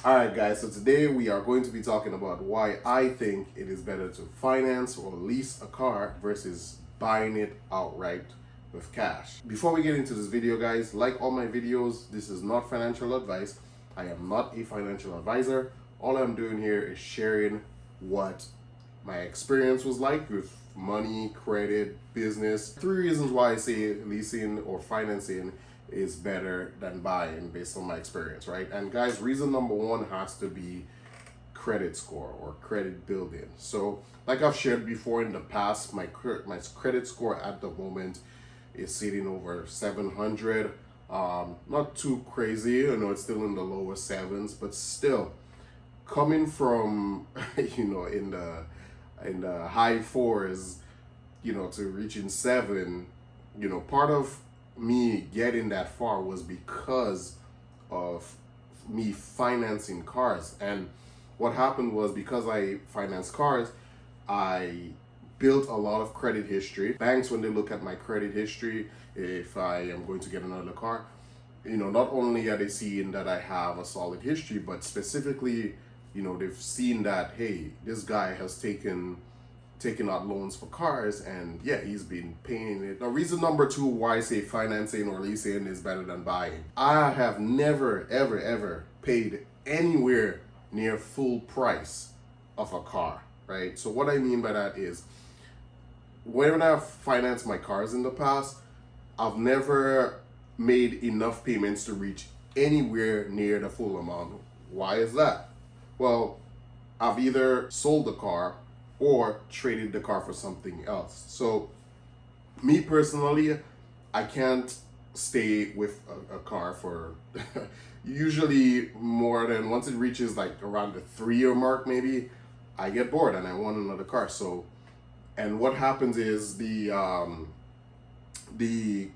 Alright guys, so today we are going to be talking about why I think it is better to finance or lease a car versus buying it outright with cash. Before we get into this video guys, like all my videos, this is not financial advice. I am not a financial advisor. All I'm doing here is sharing what my experience was like with money, credit, business. 3 reasons why I say leasing or financing is better than buying based on my experience, right? And guys, reason number one has to be credit score or credit building. So like I've shared before in the past, my credit score at the moment is sitting over 700. Not too crazy, you know, it's still in the lower sevens, but still coming from you know, in the high fours, you know, to reaching 7, you know, part of me getting that far was because of me financing cars. And what happened was, because I financed cars, I built a lot of credit history. Banks, when they look at my credit history, if I am going to get another car, you know, not only are they seeing that I have a solid history, but specifically, you know, they've seen that, hey, this guy has taken out loans for cars, and yeah, he's been paying it. Now, reason number two why I say financing or leasing is better than buying. I have never, ever paid anywhere near full price of a car, right? So what I mean by that is, when I've financed my cars in the past, I've never made enough payments to reach anywhere near the full amount. Why is that? Well, I've either sold the car or traded the car for something else. So me personally, I can't stay with a car for usually more than, once it reaches like around the 3-year mark maybe, I get bored and I want another car. So, and what happens is the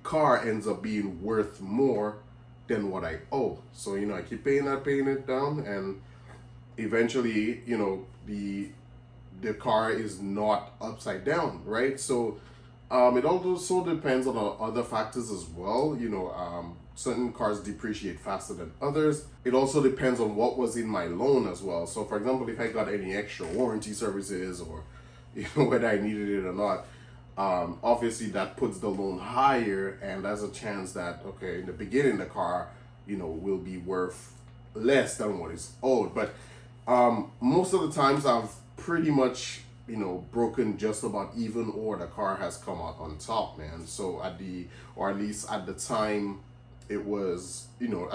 car ends up being worth more than what I owe. So, you know, I keep paying it down, and eventually, you know, the car is not upside down, right? So it also depends on other factors as well. You know, certain cars depreciate faster than others. It also depends on what was in my loan as well. So for example, if I got any extra warranty services, or you know, whether I needed it or not, obviously that puts the loan higher, and there's a chance that, okay, in the beginning the car, you know, will be worth less than what is owed. But most of the times I've pretty much, you know, broken just about even, or the car has come out on top, man. So or at least at the time it was, you know,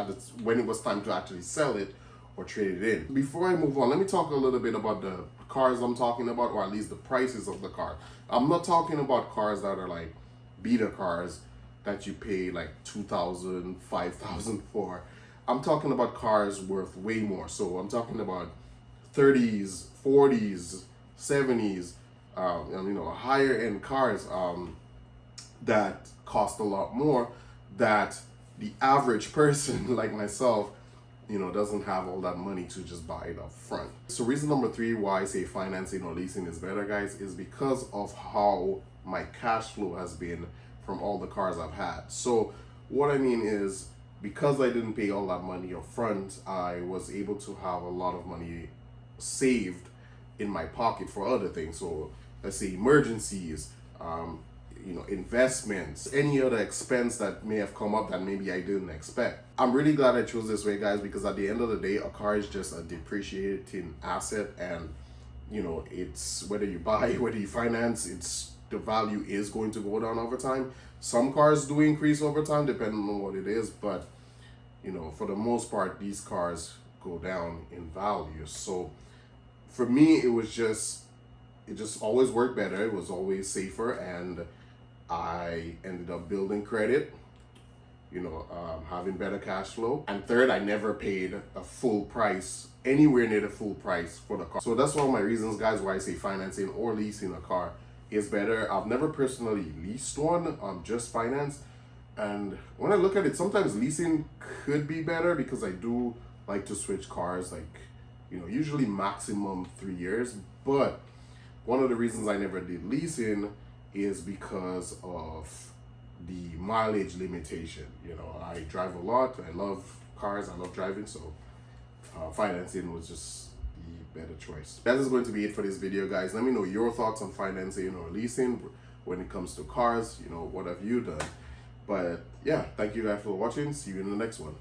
when it was time to actually sell it or trade it in. Before I move on, let me talk a little bit about the cars I'm talking about, or at least the prices of the car. I'm not talking about cars that are like beta cars that you pay like $2,000, $5,000 for. I'm talking about cars worth way more. So I'm talking about 30s, 40s, 70s, you know, higher end cars that cost a lot more, that the average person like myself, you know, doesn't have all that money to just buy it up front. So reason number 3 why I say financing or leasing is better, guys, is because of how my cash flow has been from all the cars I've had. So what I mean is, because I didn't pay all that money up front, I was able to have a lot of money saved in my pocket for other things. So let's say emergencies, you know, investments, any other expense that may have come up that maybe I didn't expect. I'm really glad I chose this way, guys, because at the end of the day, a car is just a depreciating asset, and you know, it's whether you buy, whether you finance, it's the value is going to go down over time. Some cars do increase over time depending on what it is, but you know, for the most part, these cars go down in value. So for me, it just always worked better. It was always safer, and I ended up building credit, you know, having better cash flow. And third, I never paid a full price, anywhere near the full price for the car. So that's one of my reasons, guys, why I say financing or leasing a car is better. I've never personally leased one, just finance. And when I look at it, sometimes leasing could be better, because I do like to switch cars, like, you know, usually maximum 3 years. But one of the reasons I never did leasing is because of the mileage limitation. You know, I drive a lot, I love cars, I love driving, so financing was just the better choice. That is going to be it for this video, guys. Let me know your thoughts on financing or leasing when it comes to cars. You know, what have you done? But yeah, thank you guys for watching. See you in the next one.